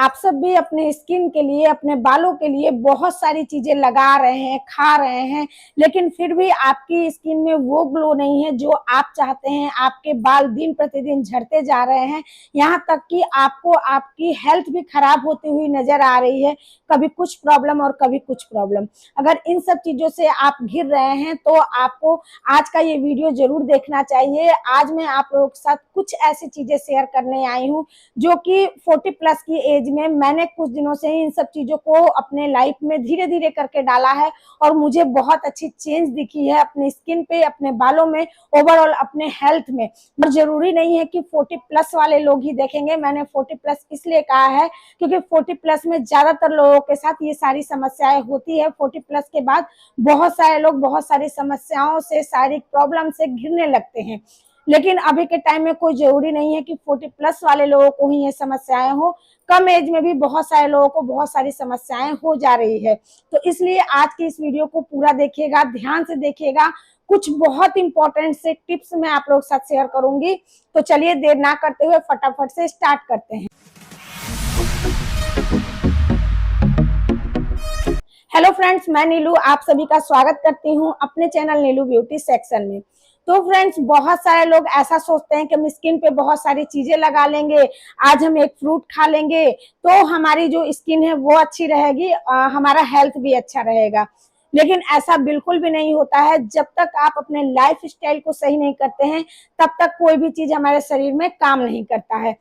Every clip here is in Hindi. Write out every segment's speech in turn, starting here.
आप सब भी अपने स्किन के लिए, अपने बालों के लिए बहुत सारी चीजें लगा रहे हैं, खा रहे हैं, लेकिन फिर भी आपकी स्किन में वो ग्लो नहीं है जो आप चाहते हैं। आपके बाल दिन प्रतिदिन झड़ते जा रहे हैं, यहाँ तक कि आपको आपकी हेल्थ भी खराब होती हुई नजर आ रही है। कभी कुछ प्रॉब्लम और कभी कुछ प्रॉब्लम। अगर इन सब चीजों से आप घिर रहे हैं तो आपको आज का ये वीडियो जरूर देखना चाहिए। आज मैं आप लोगों के साथ कुछ ऐसी चीजें शेयर करने आई हूँ जो कि 40 प्लस की एज में मैंने कुछ दिनों से ही इन सब चीजों को अपने लाइफ में धीरे धीरे करके डाला है और मुझे बहुत अच्छी चेंज दिखी है अपने स्किन पे, अपने बालों में, ओवरऑल अपने हेल्थ में। और जरूरी नहीं है कि 40 प्लस वाले लोग ही देखेंगे। मैंने 40 प्लस इसलिए कहा है क्योंकि 40 प्लस में ज्यादातर लोगों के साथ ये सारी समस्याएं होती है। 40 प्लस के बाद बहुत सारे लोग बहुत सारी समस्याओं से, शारीरिक प्रॉब्लम से घिरने लगते हैं। लेकिन अभी के टाइम में कोई जरूरी नहीं है कि 40 प्लस वाले लोगों को ही ये समस्याएं हो। कम एज में भी बहुत सारे लोगों को बहुत सारी समस्याएं हो जा रही है। तो इसलिए आज की इस वीडियो को पूरा देखिएगा, ध्यान से देखिएगा। कुछ बहुत इंपॉर्टेंट से टिप्स मैं आप लोग के साथ शेयर करूंगी। तो चलिए देर ना करते हुए फटाफट से स्टार्ट करते हैं। हेलो फ्रेंड्स, मैं नीलू आप सभी का स्वागत करती हूं अपने चैनल नीलू ब्यूटी सेक्शन में। तो फ्रेंड्स, बहुत सारे लोग ऐसा सोचते हैं कि हम स्किन पे बहुत सारी चीजें लगा लेंगे, आज हम एक फ्रूट खा लेंगे तो हमारी जो स्किन है वो अच्छी रहेगी, हमारा हेल्थ भी अच्छा रहेगा। लेकिन ऐसा बिल्कुल भी नहीं होता है। जब तक आप अपने लाइफ स्टाइल को सही नहीं करते हैं तब तक कोई भी चीज हमारे शरीर में काम नहीं करता है।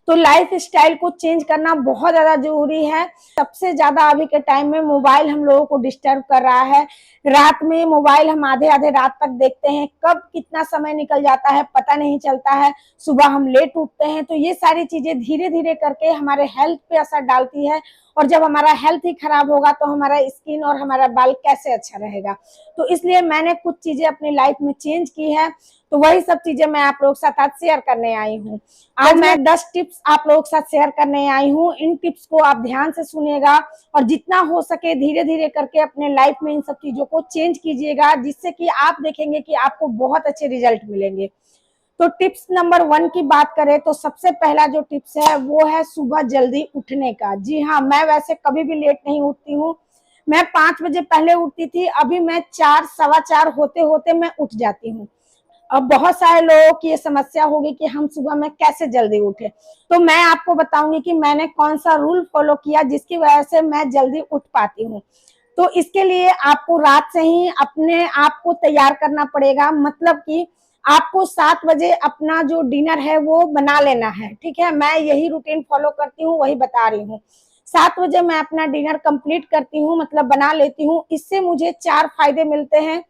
तो लाइफ स्टाइल को चेंज करना बहुत ज्यादा जरूरी है। सबसे ज्यादा अभी के टाइम में मोबाइल हम लोगों को डिस्टर्ब कर रहा है। रात में मोबाइल हम आधे आधे रात तक देखते हैं, कब कितना समय निकल जाता है पता नहीं चलता है। सुबह हम लेट उठते हैं। तो ये सारी चीजें धीरे धीरे करके हमारे हेल्थ पे असर डालती है और जब हमारा हेल्थ ही खराब होगा तो हमारा स्किन और हमारा बाल कैसे अच्छा रहेगा। तो इसलिए मैंने कुछ चीजें अपनी लाइफ में चेंज की है। तो वही सब चीजें मैं आप लोगों के साथ आज शेयर करने आई हूँ। आज मैं 10 टिप्स आप लोगों के साथ शेयर करने आई हूँ। इन टिप्स को आप ध्यान से सुनिएगा और जितना हो सके धीरे धीरे करके अपने लाइफ में इन सब चीजों को चेंज कीजिएगा, जिससे कि आप देखेंगे कि आपको बहुत अच्छे रिजल्ट मिलेंगे। तो टिप्स नंबर 1 की बात करें तो सबसे पहला जो टिप्स है वो है सुबह जल्दी उठने का। जी हाँ, मैं वैसे कभी भी लेट नहीं उठती हूँ। मैं 5 बजे पहले उठती थी, अभी मैं 4, सवा 4 होते होते मैं उठ जाती हूँ। अब बहुत सारे लोगों की ये समस्या होगी कि हम सुबह में कैसे जल्दी उठे। तो मैं आपको बताऊंगी कि मैंने कौन सा रूल फॉलो किया जिसकी वजह से मैं जल्दी उठ पाती हूँ। तो इसके लिए आपको रात से ही अपने आप को तैयार करना पड़ेगा। मतलब कि आपको 7 बजे अपना जो डिनर है वो बना लेना है। ठीक है, मैं यही रूटीन फॉलो करती हूँ, वही बता रही हूँ। 7 बजे मैं अपना डिनर कंप्लीट करती हूँ, मतलब बना लेती हूँ। इससे मुझे 4 फायदे मिलते हैं।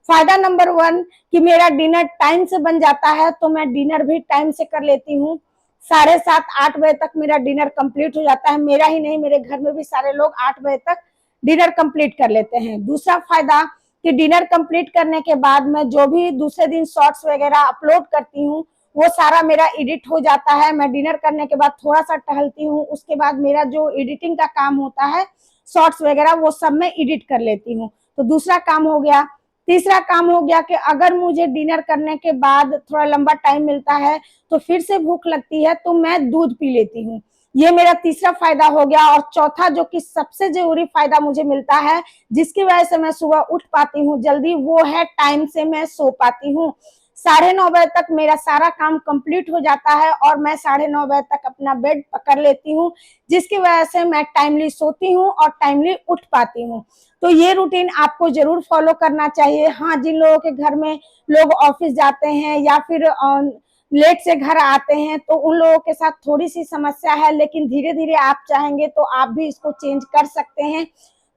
फायदा नंबर 1 कि मेरा डिनर टाइम से बन जाता है, तो मैं डिनर भी टाइम से कर लेती हूँ। 7:30 8 बजे तक मेरा डिनर कंप्लीट हो जाता है। मेरा ही नहीं, मेरे घर में भी सारे लोग 8 बजे तक डिनर कंप्लीट कर लेते हैं। दूसरा फायदा कि डिनर कंप्लीट करने के बाद मैं जो भी दूसरे दिन शॉर्ट्स वगैरह अपलोड करती हूँ वो सारा मेरा एडिट हो जाता है। मैं डिनर करने के बाद थोड़ा सा टहलती हूँ, उसके बाद मेरा जो एडिटिंग का काम होता है, शॉर्ट्स वगैरह, वो सब मैं एडिट कर लेती हूँ। तो दूसरा काम हो गया। तीसरा काम हो गया कि अगर मुझे डिनर करने के बाद थोड़ा लंबा टाइम मिलता है तो फिर से भूख लगती है तो मैं दूध पी लेती हूँ। ये मेरा तीसरा फायदा हो गया। और चौथा जो कि सबसे जरूरी फायदा मुझे मिलता है, जिसकी वजह से मैं सुबह उठ पाती हूँ जल्दी, वो है टाइम से मैं सो पाती हूँ। 9:30 बजे तक मेरा सारा काम कंप्लीट हो जाता है और मैं 9:30 बजे तक अपना बेड पकड़ लेती हूँ, जिसकी वजह से मैं टाइमली सोती हूँ और टाइमली उठ पाती हूँ। तो ये रूटीन आपको जरूर फॉलो करना चाहिए। हाँ, जिन लोगों के घर में लोग ऑफिस जाते हैं या फिर लेट से घर आते हैं तो उन लोगों के साथ थोड़ी सी समस्या है, लेकिन धीरे धीरे आप चाहेंगे तो आप भी इसको चेंज कर सकते हैं।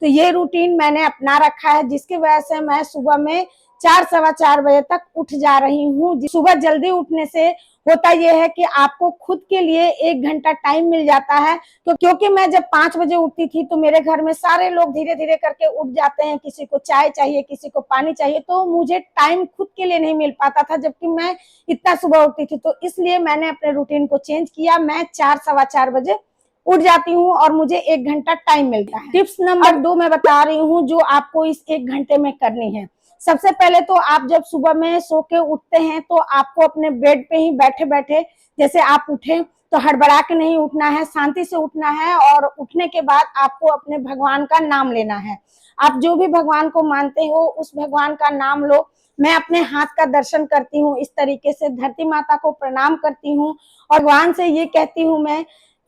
तो ये रूटीन मैंने अपना रखा है, जिसकी वजह से मैं सुबह में 4 सवा 4 बजे तक उठ जा रही हूँ। सुबह जल्दी उठने से होता यह है कि आपको खुद के लिए 1 घंटा टाइम मिल जाता है। तो क्योंकि मैं जब 5 बजे उठती थी तो मेरे घर में सारे लोग धीरे धीरे करके उठ जाते हैं, किसी को चाय चाहिए, किसी को पानी चाहिए, तो मुझे टाइम खुद के लिए नहीं मिल पाता था जबकि मैं इतना सुबह उठती थी। तो इसलिए मैंने अपने रूटीन को चेंज किया। मैं 4 सवा 4 बजे उठ जाती हूँ और मुझे 1 घंटा टाइम मिलता है। टिप्स नंबर 2 मैं बता रही हूँ जो आपको इस 1 घंटे में करनी है। सबसे पहले तो आप जब सुबह में सो के उठते हैं तो आपको अपने बेड पे ही बैठे बैठे, जैसे आप उठे तो हड़बड़ा के नहीं उठना है, शांति से उठना है और उठने के बाद आपको अपने भगवान का नाम लेना है। आप जो भी भगवान को मानते हो उस भगवान का नाम लो। मैं अपने हाथ का दर्शन करती हूँ, इस तरीके से धरती माता को प्रणाम करती हूँ और भगवान से ये कहती हूँ मैं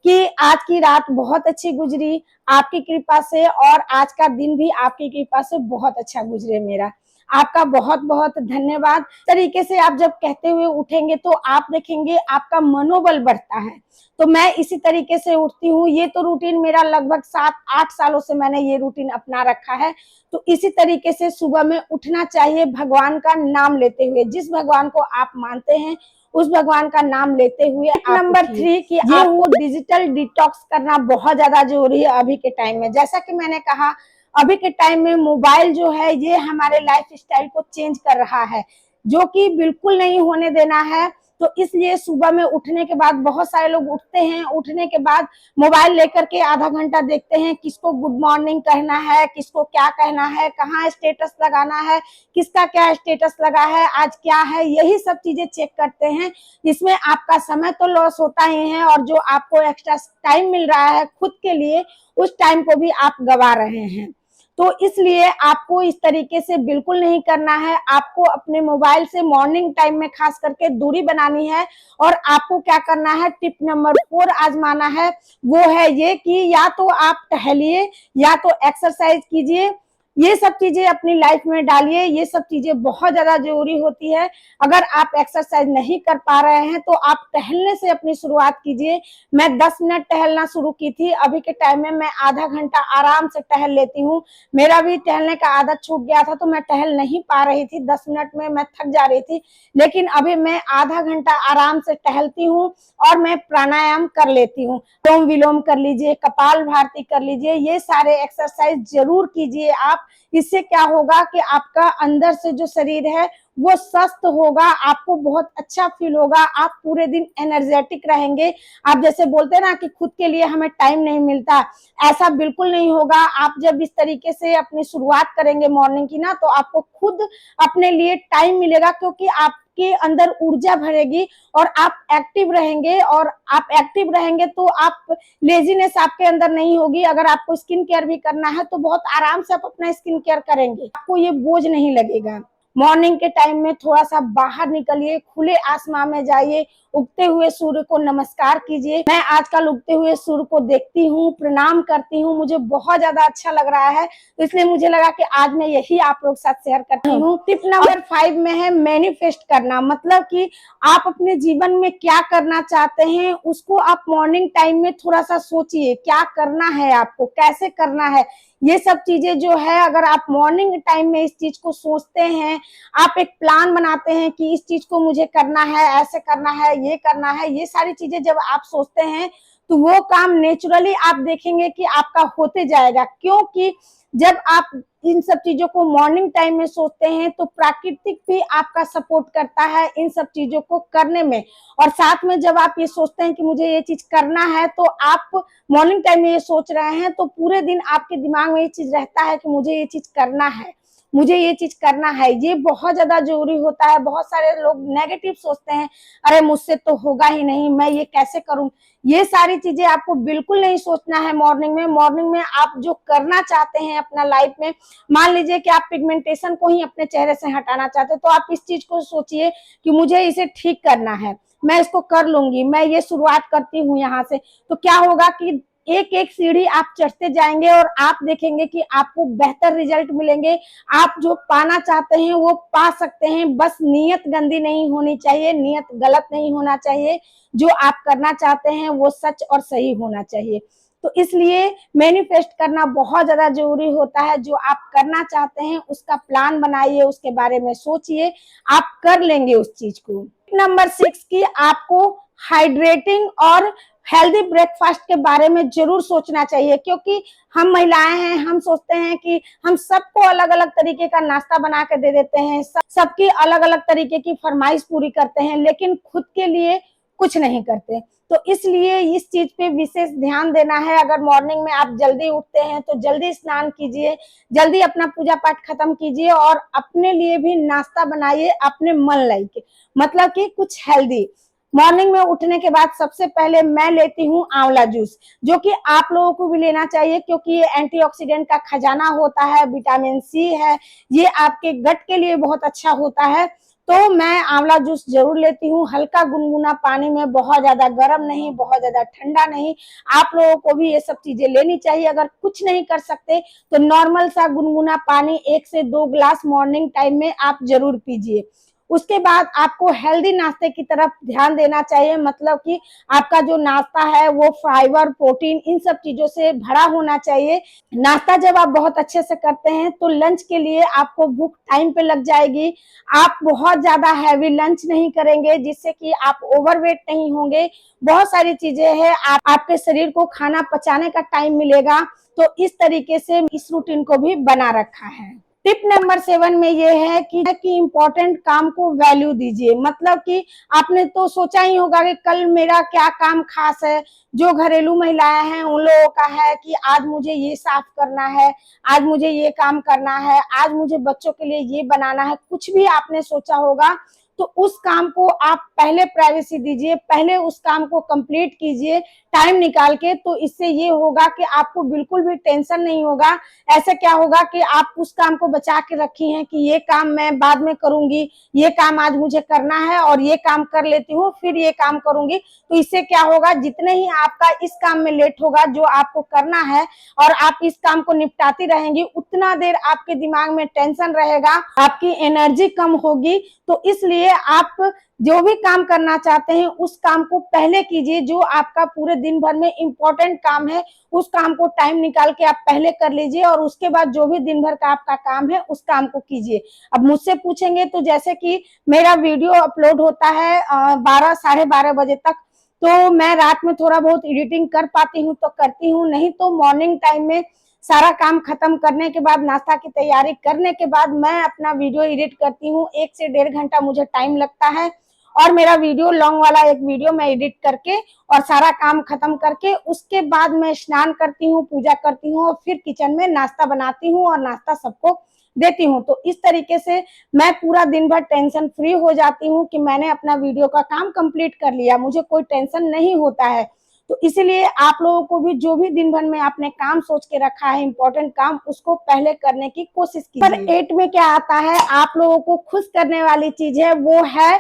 कि आज की रात बहुत अच्छी गुजरी आपकी कृपा से, और आज का दिन भी आपकी कृपा से बहुत अच्छा गुजरे मेरा। आपका बहुत बहुत धन्यवाद। तरीके से आप जब कहते हुए उठेंगे तो आप देखेंगे आपका मनोबल बढ़ता है। तो मैं इसी तरीके से उठती हूँ। ये तो रूटीन मेरा लगभग 7-8 सालों से मैंने ये रूटीन अपना रखा है। तो इसी तरीके से सुबह में उठना चाहिए भगवान का नाम लेते हुए। जिस भगवान को आप मानते हैं उस भगवान का नाम लेते हुए। नंबर 3 कि आपको डिजिटल डिटॉक्स करना बहुत ज्यादा जरूरी है अभी के टाइम में। जैसा कि मैंने कहा, अभी के टाइम में मोबाइल जो है ये हमारे लाइफ स्टाइल को चेंज कर रहा है, जो कि बिल्कुल नहीं होने देना है। तो इसलिए सुबह में उठने के बाद बहुत सारे लोग उठते हैं, उठने के बाद मोबाइल लेकर के आधा घंटा देखते हैं, किसको गुड मॉर्निंग कहना है, किसको क्या कहना है, कहाँ स्टेटस लगाना है, किसका क्या स्टेटस लगा है, आज क्या है, यही सब चीजें चेक करते हैं। इसमें आपका समय तो लॉस होता ही है और जो आपको एक्स्ट्रा टाइम मिल रहा है खुद के लिए, उस टाइम को भी आप गवा रहे हैं। तो इसलिए आपको इस तरीके से बिल्कुल नहीं करना है। आपको अपने मोबाइल से मॉर्निंग टाइम में खास करके दूरी बनानी है। और आपको क्या करना है, टिप नंबर 4 आजमाना है। वो है ये कि या तो आप टहलिए या तो एक्सरसाइज कीजिए। ये सब चीजें अपनी लाइफ में डालिए, ये सब चीजें बहुत ज्यादा जरूरी होती है। अगर आप एक्सरसाइज नहीं कर पा रहे हैं तो आप टहलने से अपनी शुरुआत कीजिए। मैं 10 मिनट टहलना शुरू की थी, अभी के टाइम में मैं आधा घंटा आराम से टहल लेती हूँ। मेरा भी टहलने का आदत छूट गया था तो मैं टहल नहीं पा रही थी, 10 मिनट में मैं थक जा रही थी। लेकिन अभी मैं आधा घंटा आराम से टहलती हूँ और मैं प्राणायाम कर लेती हूँ। अनुलोम विलोम कर लीजिए, कपाल भारती कर लीजिए, ये सारे एक्सरसाइज जरूर कीजिए आप। इससे क्या होगा कि आपका अंदर से जो शरीर है वो स्वस्थ होगा, आपको बहुत अच्छा फील होगा, आप पूरे दिन एनर्जेटिक रहेंगे। आप जैसे बोलते हैं ना कि खुद के लिए हमें टाइम नहीं मिलता, ऐसा बिल्कुल नहीं होगा। आप जब इस तरीके से अपनी शुरुआत करेंगे मॉर्निंग की ना, तो आपको खुद अपने लिए टाइम मिलेगा, क्योंकि आपके अंदर ऊर्जा भरेगी और आप एक्टिव रहेंगे। और आप एक्टिव रहेंगे तो आप लेजीनेस आपके अंदर नहीं होगी। अगर आपको स्किन केयर भी करना है तो बहुत आराम से आप अपना स्किन केयर करेंगे, आपको ये बोझ नहीं लगेगा। मॉर्निंग के टाइम में थोड़ा सा बाहर निकलिए, खुले आसमान में जाइए, उगते हुए सूर्य को नमस्कार कीजिए। मैं आजकल उगते हुए सूर्य को देखती हूँ, प्रणाम करती हूँ, मुझे बहुत ज्यादा अच्छा लग रहा है। तो इसलिए मुझे लगा कि आज मैं यही आप लोग साथ शेयर करती हूँ। टिप नंबर 5 में है मैनिफेस्ट करना। मतलब कि आप अपने जीवन में क्या करना चाहते हैं उसको आप मॉर्निंग टाइम में थोड़ा सा सोचिए, क्या करना है आपको, कैसे करना है। ये सब चीजें जो है, अगर आप मॉर्निंग टाइम में इस चीज को सोचते हैं, आप एक प्लान बनाते हैं कि इस चीज को मुझे करना है, ऐसे करना है, ये करना है, ये सारी चीजें जब आप सोचते हैं तो वो काम नेचुरली आप देखेंगे कि आपका होते जाएगा। क्योंकि जब आप इन सब चीजों को मॉर्निंग टाइम में सोचते हैं तो प्राकृतिक भी आपका सपोर्ट करता है इन सब चीजों को करने में। और साथ में जब आप ये सोचते हैं कि मुझे ये चीज करना है, तो आप मॉर्निंग टाइम में ये सोच रहे हैं तो पूरे दिन आपके दिमाग में ये चीज रहता है कि मुझे ये चीज करना है, मुझे ये चीज करना है। ये बहुत ज्यादा जरूरी होता है। बहुत सारे लोग नेगेटिव सोचते हैं, अरे मुझसे तो होगा ही नहीं, मैं ये कैसे करूं। ये सारी चीजें आपको बिल्कुल नहीं सोचना है मॉर्निंग में। मॉर्निंग में आप जो करना चाहते हैं अपना लाइफ में, मान लीजिए कि आप पिगमेंटेशन को ही अपने चेहरे से हटाना चाहते हैं, तो आप इस चीज को सोचिए कि मुझे इसे ठीक करना है, मैं इसको कर लूंगी, मैं ये शुरुआत करती हूँ यहाँ से। तो क्या होगा कि एक एक सीढ़ी आप चढ़ते जाएंगे और आप देखेंगे कि आपको बेहतर रिजल्ट मिलेंगे। आप जो पाना चाहते हैं वो पा सकते हैं। बस नीयत गंदी नहीं होनी चाहिए, नीयत गलत नहीं होना चाहिए। जो आप करना चाहते हैं वो सच और सही होना चाहिए। तो इसलिए मैनिफेस्ट करना बहुत ज्यादा जरूरी होता है। जो आप करना चाहते हैं उसका प्लान बनाइए, उसके बारे में सोचिए, आप कर लेंगे उस चीज को। नंबर 6 की आपको हाइड्रेटिंग और हेल्दी ब्रेकफास्ट के बारे में जरूर सोचना चाहिए। क्योंकि हम महिलाएं हैं, हम सोचते हैं कि हम सबको अलग अलग तरीके का नाश्ता बना के दे देते हैं, सबकी अलग अलग तरीके की फरमाइश पूरी करते हैं, लेकिन खुद के लिए कुछ नहीं करते। तो इसलिए इस चीज पे विशेष ध्यान देना है। अगर मॉर्निंग में आप जल्दी उठते हैं तो जल्दी स्नान कीजिए, जल्दी अपना पूजा पाठ खत्म कीजिए और अपने लिए भी नाश्ता बनाइए अपने मन लायक, मतलब कि कुछ हेल्दी। मॉर्निंग में उठने के बाद सबसे पहले मैं लेती हूँ आंवला जूस, जो कि आप लोगों को भी लेना चाहिए क्योंकि ये एंटीऑक्सीडेंट का खजाना होता है, विटामिन सी है, ये आपके गट के लिए बहुत अच्छा होता है। तो मैं आंवला जूस जरूर लेती हूँ, हल्का गुनगुना पानी में, बहुत ज्यादा गर्म नहीं, बहुत ज्यादा ठंडा नहीं। आप लोगों को भी ये सब चीजें लेनी चाहिए। अगर कुछ नहीं कर सकते तो नॉर्मल सा गुनगुना पानी 1 से 2 ग्लास मॉर्निंग टाइम में आप जरूर पीजिए। उसके बाद आपको हेल्दी नाश्ते की तरफ ध्यान देना चाहिए, मतलब कि आपका जो नाश्ता है वो फाइबर, प्रोटीन, इन सब चीजों से भरा होना चाहिए। नाश्ता जब आप बहुत अच्छे से करते हैं तो लंच के लिए आपको भूख टाइम पे लग जाएगी। आप बहुत ज्यादा हैवी लंच नहीं करेंगे जिससे कि आप ओवरवेट नहीं होंगे। बहुत सारी चीजें हैं, आपके शरीर को खाना पचाने का टाइम मिलेगा। तो इस तरीके से इस रूटीन को भी बना रखा है। टिप नंबर 7 में ये है कि इम्पोर्टेंट काम को वैल्यू दीजिए। मतलब कि आपने तो सोचा ही होगा कि कल मेरा क्या काम खास है। जो घरेलू महिलाएं हैं उन लोगों का है कि आज मुझे ये साफ करना है, आज मुझे ये काम करना है, आज मुझे बच्चों के लिए ये बनाना है। कुछ भी आपने सोचा होगा तो उस काम को आप पहले प्राइवेसी दीजिए, पहले उस काम को कंप्लीट कीजिए टाइम निकाल के। तो इससे ये होगा कि आपको बिल्कुल भी टेंशन नहीं होगा। ऐसे क्या होगा कि आप उस काम को बचा के रखी हैं कि ये काम मैं बाद में करूंगी, ये काम आज मुझे करना है और ये काम कर लेती हूँ फिर ये काम करूंगी। तो इससे क्या होगा, जितने ही आपका इस काम में लेट होगा जो आपको करना है और आप इस काम को निपटाती रहेंगी, उतना देर आपके दिमाग में टेंशन रहेगा, आपकी एनर्जी कम होगी। तो इसलिए आप जो भी काम करना चाहते हैं उस काम को पहले कीजिए। जो आपका पूरे दिन भर में इम्पोर्टेंट काम है उस काम को टाइम निकाल के आप पहले कर लीजिए और उसके बाद जो भी दिन भर का आपका काम है उस काम को कीजिए। अब मुझसे पूछेंगे तो जैसे कि मेरा वीडियो अपलोड होता है 12 साढ़े 12 बजे तक, तो मैं रात में थोड़ा बहुत एडिटिंग कर पाती हूँ तो करती हूँ, नहीं तो मॉर्निंग टाइम में सारा काम खत्म करने के बाद, नाश्ता की तैयारी करने के बाद मैं अपना वीडियो एडिट करती हूँ। 1 से 1.5 घंटा मुझे टाइम लगता है और मेरा वीडियो लॉन्ग वाला एक वीडियो मैं एडिट करके और सारा काम खत्म करके उसके बाद मैं स्नान करती हूँ, पूजा करती हूँ और फिर किचन में नाश्ता बनाती हूँ और नाश्ता सबको देती हूँ। तो इस तरीके से मैं पूरा दिन भर टेंशन फ्री हो जाती हूँ कि मैंने अपना वीडियो का काम कंप्लीट कर लिया, मुझे कोई टेंशन नहीं होता है। तो इसलिए आप लोगों को भी जो भी दिन भर में आपने काम सोच के रखा है, इंपॉर्टेंट काम, उसको पहले करने की कोशिश कीजिए। पर 8 में क्या आता है, आप लोगों को खुश करने वाली चीज है, वो है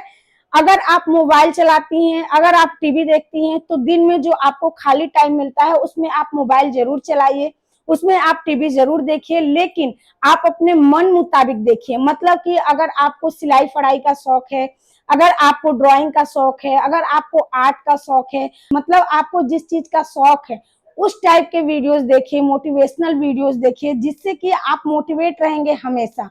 अगर आप मोबाइल चलाती हैं, अगर आप टीवी देखती हैं तो दिन में जो आपको खाली टाइम मिलता है उसमें आप मोबाइल जरूर चलाइए, उसमें आप टीवी जरूर देखिए, लेकिन आप अपने मन मुताबिक देखिए। मतलब कि अगर आपको सिलाई फड़ाई का शौक है, अगर आपको ड्राइंग का शौक है, अगर आपको आर्ट का शौक है, मतलब आपको जिस चीज का शौक है उस टाइप के वीडियोस देखिए, मोटिवेशनल वीडियोस देखिए, जिससे कि आप मोटिवेट रहेंगे हमेशा।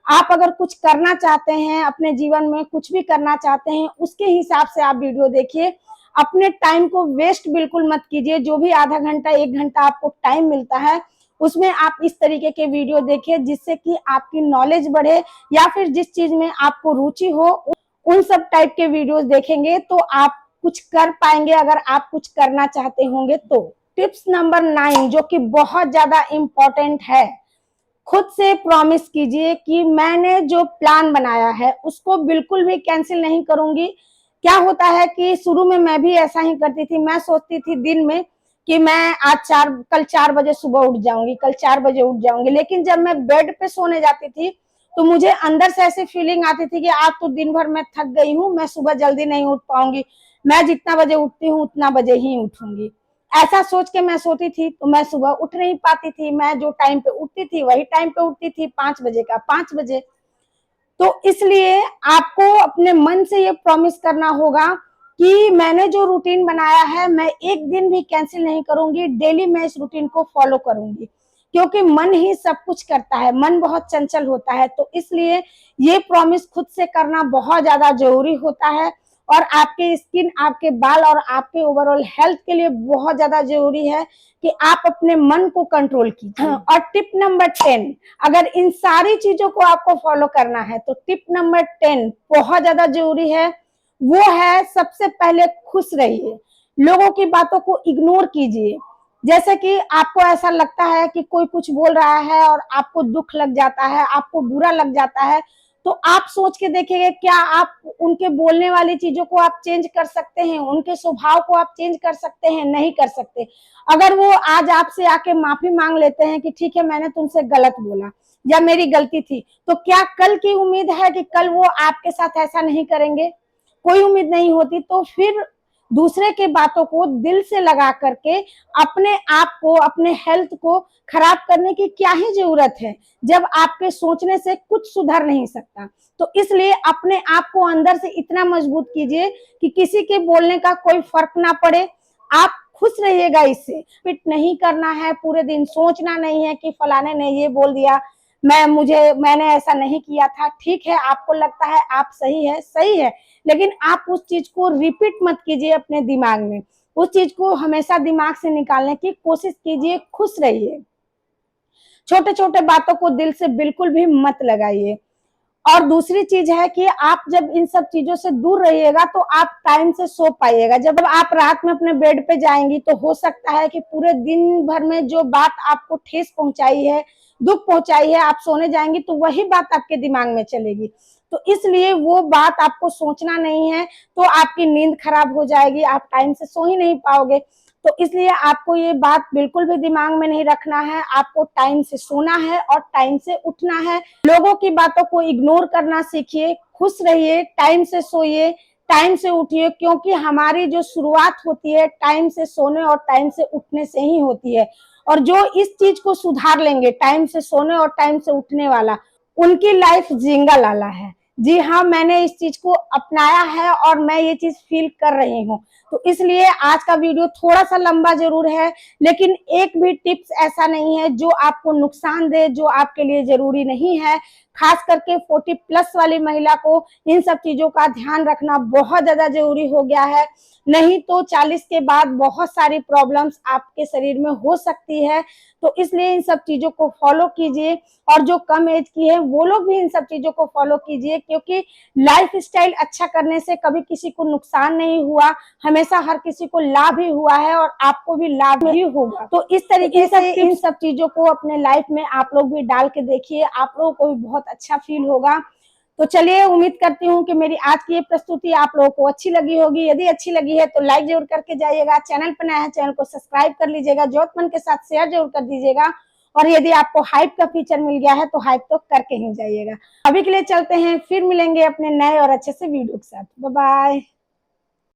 आप अगर कुछ करना चाहते हैं अपने जीवन में, कुछ भी करना चाहते हैं, उसके हिसाब से आप वीडियो देखिए। अपने टाइम को वेस्ट बिल्कुल मत कीजिए। जो भी आधा घंटा 1 घंटा आपको टाइम मिलता है उसमें आप इस तरीके के वीडियो देखिए जिससे कि आपकी नॉलेज बढ़े, या फिर जिस चीज में आपको रुचि हो उन सब टाइप के वीडियोस देखेंगे तो आप कुछ कर पाएंगे, अगर आप कुछ करना चाहते होंगे तो। टिप्स नंबर 9 जो कि बहुत ज्यादा इम्पोर्टेंट है, खुद से प्रॉमिस कीजिए कि मैंने जो प्लान बनाया है उसको बिल्कुल भी कैंसिल नहीं करूंगी। क्या होता है कि शुरू में मैं भी ऐसा ही करती थी, मैं सोचती थी दिन में कि मैं कल 4 बजे सुबह उठ जाऊंगी, कल 4 बजे उठ जाऊंगी, लेकिन जब मैं बेड पे सोने जाती थी तो मुझे अंदर से ऐसी फीलिंग आती थी कि आज तो दिन भर मैं थक गई हूँ, मैं सुबह जल्दी नहीं उठ पाऊंगी, मैं जितना बजे उठती हूँ उतना बजे ही उठूंगी। ऐसा सोच के मैं सोती थी तो मैं सुबह उठ नहीं पाती थी। मैं जो टाइम पे उठती थी वही टाइम पे उठती थी, 5 बजे का 5 बजे। तो इसलिए आपको अपने मन से ये प्रॉमिस करना होगा कि मैंने जो रूटीन बनाया है मैं एक दिन भी कैंसिल नहीं करूंगी, डेली मैं इस रूटीन को फॉलो करूंगी, क्योंकि मन ही सब कुछ करता है, मन बहुत चंचल होता है। तो इसलिए ये प्रॉमिस खुद से करना बहुत ज्यादा जरूरी होता है और आपके स्किन, आपके बाल और आपके ओवरऑल हेल्थ के लिए बहुत ज्यादा जरूरी है कि आप अपने मन को कंट्रोल कीजिए। और टिप नंबर 10, अगर इन सारी चीजों को आपको फॉलो करना है तो टिप नंबर 10 बहुत ज्यादा जरूरी है, वो है सबसे पहले खुश रहिए, लोगों की बातों को इग्नोर कीजिए। जैसे कि आपको ऐसा लगता है कि कोई कुछ बोल रहा है और आपको दुख लग जाता है, आपको बुरा लग जाता है, तो आप सोच के देखिएगा, क्या आप उनके बोलने वाली चीजों को आप चेंज कर सकते हैं? उनके स्वभाव को आप चेंज कर सकते हैं? नहीं कर सकते। अगर वो आज आपसे आके माफी मांग लेते हैं कि ठीक है मैंने तुमसे गलत बोला या मेरी गलती थी, तो क्या कल की उम्मीद है कि कल वो आपके साथ ऐसा नहीं करेंगे? कोई उम्मीद नहीं होती। तो फिर दूसरे के बातों को दिल से लगा करके अपने आप को, अपने हेल्थ को खराब करने की क्या ही जरूरत है, जब आपके सोचने से कुछ सुधर नहीं सकता। तो इसलिए अपने आप को अंदर से इतना मजबूत कीजिए कि किसी के बोलने का कोई फर्क ना पड़े, आप खुश रहिएगा। इससे फिट नहीं करना है, पूरे दिन सोचना नहीं है कि फलाने ने ये बोल दिया, मैंने ऐसा नहीं किया था। ठीक है, आपको लगता है आप सही है, लेकिन आप उस चीज को रिपीट मत कीजिए अपने दिमाग में। उस चीज को हमेशा दिमाग से निकालने की कोशिश कीजिए, खुश रहिए। छोटे छोटे बातों को दिल से बिल्कुल भी मत लगाइए। और दूसरी चीज है कि आप जब इन सब चीजों से दूर रहिएगा तो आप टाइम से सो पाइएगा। जब आप रात में अपने बेड पे जाएंगी तो हो सकता है कि पूरे दिन भर में जो बात आपको ठेस पहुंचाई है, दुख पहुंचाई है, आप सोने जाएंगी तो वही बात आपके दिमाग में चलेगी। तो इसलिए वो बात आपको सोचना नहीं है, तो आपकी नींद खराब हो जाएगी, आप टाइम से सो ही नहीं पाओगे। तो इसलिए आपको ये बात बिल्कुल भी दिमाग में नहीं रखना है। आपको टाइम से सोना है और टाइम से उठना है। लोगों की बातों को इग्नोर करना सीखिए, खुश रहिए, टाइम से सोइए, टाइम से उठिए, क्योंकि हमारी जो शुरुआत होती है टाइम से सोने और टाइम से उठने से ही होती है। और जो इस चीज को सुधार लेंगे, टाइम से सोने और टाइम से उठने वाला, उनकी लाइफ जिंगा लाला है। जी हाँ, मैंने इस चीज को अपनाया है और मैं ये चीज फील कर रही हूँ। तो इसलिए आज का वीडियो थोड़ा सा लंबा जरूर है, लेकिन एक भी टिप्स ऐसा नहीं है जो आपको नुकसान दे, जो आपके लिए जरूरी नहीं है। खास करके 40+ वाली महिला को इन सब चीजों का ध्यान रखना बहुत ज्यादा जरूरी हो गया है। नहीं तो 40 के बाद बहुत सारी प्रॉब्लम्स आपके शरीर में हो सकती है। तो इसलिए इन सब चीजों को फॉलो कीजिए, और जो कम एज की है वो लोग भी इन सब चीजों को फॉलो कीजिए, क्योंकि लाइफ स्टाइल अच्छा करने से कभी किसी को नुकसान नहीं हुआ, हमेशा हर किसी को लाभ ही हुआ है और आपको भी लाभ ही होगा। तो इस तरीके से इन सब चीजों को अपने लाइफ में आप लोग भी डाल के देखिए, आप लोगों को भी बहुत अच्छा फील होगा। तो चलिए, उम्मीद करती हूँ कि मेरी आज की ये प्रस्तुति आप लोगों को अच्छी लगी होगी। यदि अच्छी लगी है तो लाइक जरूर करके जाइएगा, चैनल पर नया है चैनल को सब्सक्राइब कर लीजिएगा, जरूरतमंद के साथ शेयर जरूर कर दीजिएगा। और यदि आपको हाइप का फीचर मिल गया है तो हाइप तो करके ही जाइएगा। अभी के लिए चलते हैं, फिर मिलेंगे अपने नए और अच्छे से वीडियो के साथ। Bye bye.